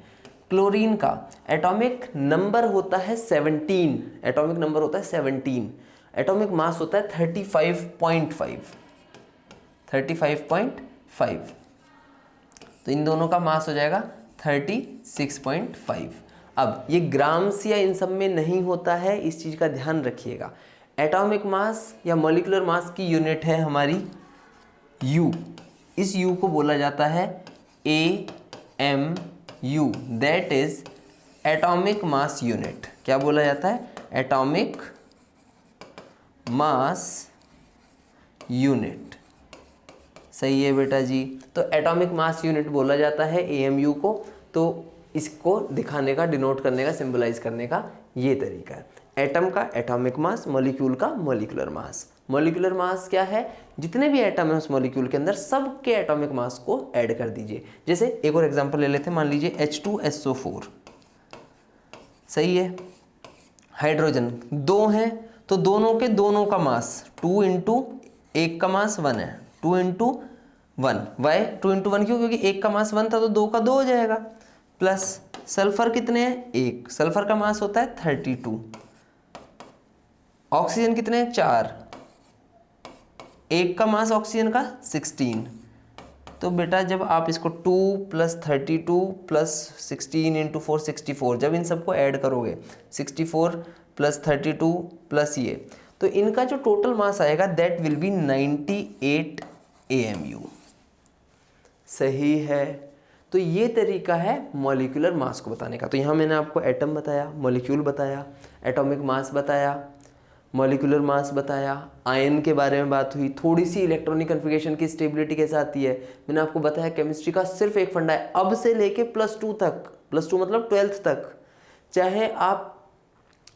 [SPEAKER 1] क्लोरीन का एटॉमिक नंबर होता है 17, एटॉमिक नंबर होता है 17, एटॉमिक मास होता है 35.5। तो इन दोनों का मास हो जाएगा 36.5। अब ये ग्राम्स या इन सब में नहीं होता है, इस चीज़ का ध्यान रखिएगा। एटॉमिक मास या मॉलिक्यूलर मास की यूनिट है हमारी U। इस U को बोला जाता है AMU, that is atomic mass unit. क्या बोला जाता है? Atomic mass unit. सही है बेटा जी। तो एटॉमिक मास यूनिट बोला जाता है AMU को। तो इसको दिखाने का, डिनोट करने का, सिंबलाइज करने का ये तरीका है। एटम का एटॉमिक मास, मॉलिक्यूल का मॉलिक्यूलर मास। मॉलिक्यूलर मास क्या है? जितने भी एटम है उस मॉलिक्यूल के अंदर सबके एटॉमिक मास को ऐड कर दीजिए। जैसे एक और एग्जांपल ले लेते हैं, मान लीजिए H2SO4, सही है। हाइड्रोजन 2 हैं तो दोनों के दोनों का मास 2 इंटू एक का मास 1 है, 2 इंटू 1। वाई 2 इंटू 1 क्यों? क्योंकि एक का मास 1 था तो 2 का 2 हो जाएगा। प्लस सल्फर कितने हैं? 1, सल्फर का मास होता है 32। ऑक्सीजन कितने हैं? 4, एक का मास ऑक्सीजन का 16। तो बेटा जब आप इसको 2 + 32 + 16 इंटू 4 64, जब इन सबको ऐड करोगे 64 + 32 प्लस ये, तो इनका जो टोटल मास आएगा दैट विल बी 98 AMU। सही है। तो ये तरीका है मॉलिक्यूलर मास को बताने का। तो यहाँ मैंने आपको एटम बताया, मॉलिक्यूल बताया, एटॉमिक मास बताया, मॉलिक्यूलर मास बताया, आयन के बारे में बात हुई, थोड़ी सी इलेक्ट्रॉनिक कन्फिगरेशन की स्टेबिलिटी कैसे आती है मैंने आपको बताया। केमिस्ट्री का सिर्फ एक फंडा है, अब से लेके +2 तक, +2 मतलब 12th तक, चाहे आप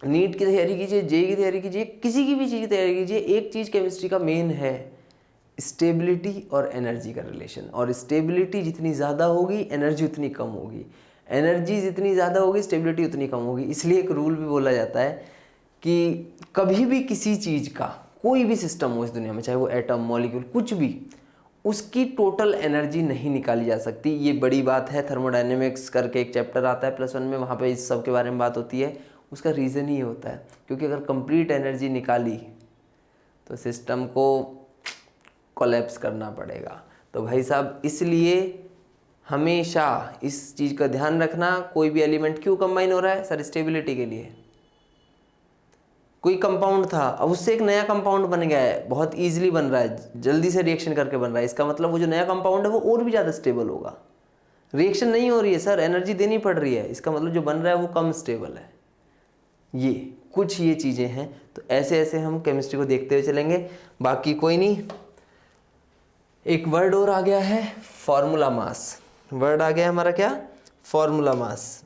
[SPEAKER 1] नीट की तैयारी कीजिए, जेईई की तैयारी कीजिए, किसी की भी चीज़ की तैयारी कीजिए, एक चीज़ केमिस्ट्री का मेन है, स्टेबिलिटी और एनर्जी का रिलेशन। और स्टेबिलिटी जितनी ज़्यादा होगी एनर्जी उतनी कम होगी, एनर्जी जितनी ज़्यादा होगी स्टेबिलिटी उतनी कम होगी। इसलिए एक रूल भी बोला जाता है कि कभी भी किसी चीज़ का, कोई भी सिस्टम हो इस दुनिया में, चाहे वो एटम, मॉलिक्यूल, कुछ भी, उसकी टोटल एनर्जी नहीं निकाली जा सकती। ये बड़ी बात है। थर्मोडायनेमिक्स करके एक चैप्टर आता है +1 में, वहाँ पे इस सब के बारे में बात होती है। उसका रीज़न ही होता है क्योंकि अगर कंप्लीट एनर्जी निकाली तो सिस्टम को कोलैप्स करना पड़ेगा। तो भाई साहब इसलिए हमेशा इस चीज़ का ध्यान रखना, कोई भी एलिमेंट क्यों कंबाइन हो रहा है? सर स्टेबिलिटी के लिए। कोई कंपाउंड था, अब उससे एक नया कंपाउंड बन गया है, बहुत ईजिली बन रहा है, जल्दी से रिएक्शन करके बन रहा है, इसका मतलब वो जो नया कंपाउंड है वो और भी ज़्यादा स्टेबल होगा। रिएक्शन नहीं हो रही है सर, एनर्जी देनी पड़ रही है, इसका मतलब जो बन रहा है वो कम स्टेबल है। ये कुछ ये चीज़ें हैं। तो ऐसे ऐसे हम केमिस्ट्री को देखते हुए चलेंगे। बाकी कोई नहीं। एक वर्ड और आ गया है, फॉर्मूला मास। वर्ड आ गया हमारा क्या? Formula mass.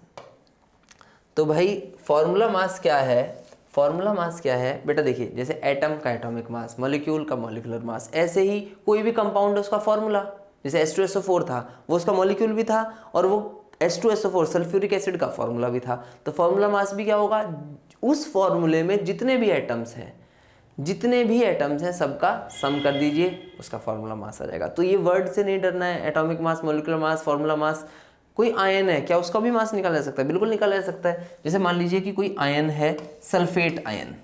[SPEAKER 1] तो भाई फॉर्मूला मास क्या है? फॉर्मूला मास क्या है बेटा? देखिए, जैसे एटम का एटॉमिक मास, मॉलिक्यूल का मॉलिक्यूलर मास, ऐसे ही कोई भी कंपाउंड है उसका फॉर्मूला। जैसे H2SO4 था, वो उसका मॉलिक्यूल भी था और वो H2SO4 सल्फ्यूरिक एसिड का फॉर्मूला भी था। तो फॉर्मूला मास भी क्या होगा? उस फॉर्मूले में जितने भी एटम्स हैं सबका सम कर दीजिए, उसका फॉर्मूला मास आ जाएगा। तो ये वर्ड से नहीं डरना है। एटॉमिक मास, मॉलिक्यूलर मास, फॉर्मूला मास। कोई आयन है, क्या उसका भी मास निकाला जा सकता है? बिल्कुल निकाला जा सकता है। जैसे मान लीजिए कि कोई आयन है, sulphate ion,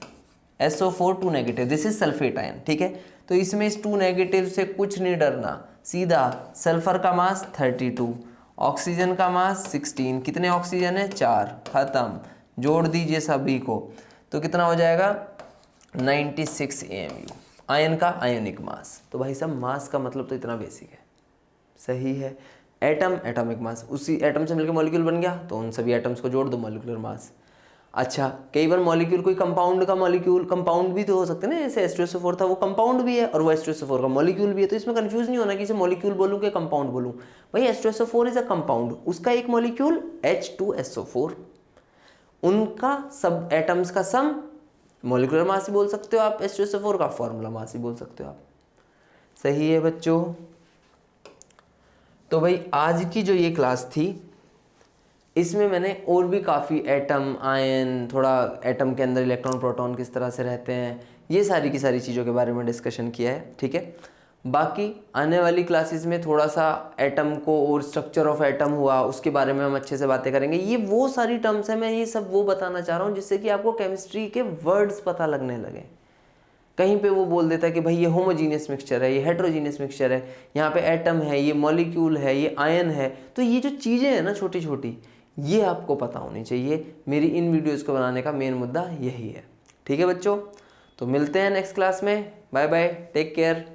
[SPEAKER 1] SO4 2 negative, this is sulphate ion, ठीक है। तो इसमें इस 2 नेगेटिव से कुछ नहीं डरना, सीधा सल्फर का मास 32, ऑक्सीजन का मास 16, कितने ऑक्सीजन है? 4, खत्म। जोड़ दीजिए सभी को तो कितना हो जाएगा? 96 AMU, आयन का आयनिक मास। तो भाई साहब मास का मतलब तो इतना बेसिक है। सही है। एटम, एटॉमिक मास, उसी एटम से मिलकर मॉलिक्यूल बन गया तो उन सभी एटम्स को जोड़ दो, मॉलिक्यूलर मास। अच्छा, कई बार मॉलिक्यूल, कोई कंपाउंड का मॉलिक्यूल, कंपाउंड भी तो हो सकते हैं ना, जैसे H2SO4 था, वो कंपाउंड भी है और वो H2SO4 का मॉलिक्यूल भी है। तो इसमें कंफ्यूज नहीं होना कि इसे मॉलिक्यूल बोलूँ कि कंपाउंड बोलूँ। भाई H2SO4 इज अ कंपाउंड, उसका एक मॉलिक्यूल H2SO4, उनका सब एटम्स का सम मॉलिक्यूलर मास ही बोल सकते हो आप, H2SO4 का फॉर्मूला मास ही बोल सकते हो आप। सही है बच्चों। तो भाई आज की जो ये क्लास थी इसमें मैंने और भी काफ़ी एटम, आयन, थोड़ा एटम के अंदर इलेक्ट्रॉन प्रोटॉन किस तरह से रहते हैं, ये सारी की सारी चीज़ों के बारे में डिस्कशन किया है, ठीक है। बाकी आने वाली क्लासेस में थोड़ा सा एटम को और स्ट्रक्चर ऑफ एटम हुआ उसके बारे में हम अच्छे से बातें करेंगे। ये वो सारी टर्म्स हैं, मैं ये सब वो बताना चाह रहा हूँ जिससे कि आपको केमिस्ट्री के वर्ड्स पता लगने लगे। कहीं पे वो बोल देता है कि भाई ये होमोजीनियस मिक्सचर है, ये हेट्रोजीनियस मिक्सचर है, यहाँ पे एटम है, ये मॉलिक्यूल है, ये आयन है। तो ये जो चीज़ें हैं ना छोटी छोटी, ये आपको पता होनी चाहिए। मेरी इन वीडियोस को बनाने का मेन मुद्दा यही है। ठीक है बच्चों, तो मिलते हैं नेक्स्ट क्लास में। Bye bye, take care.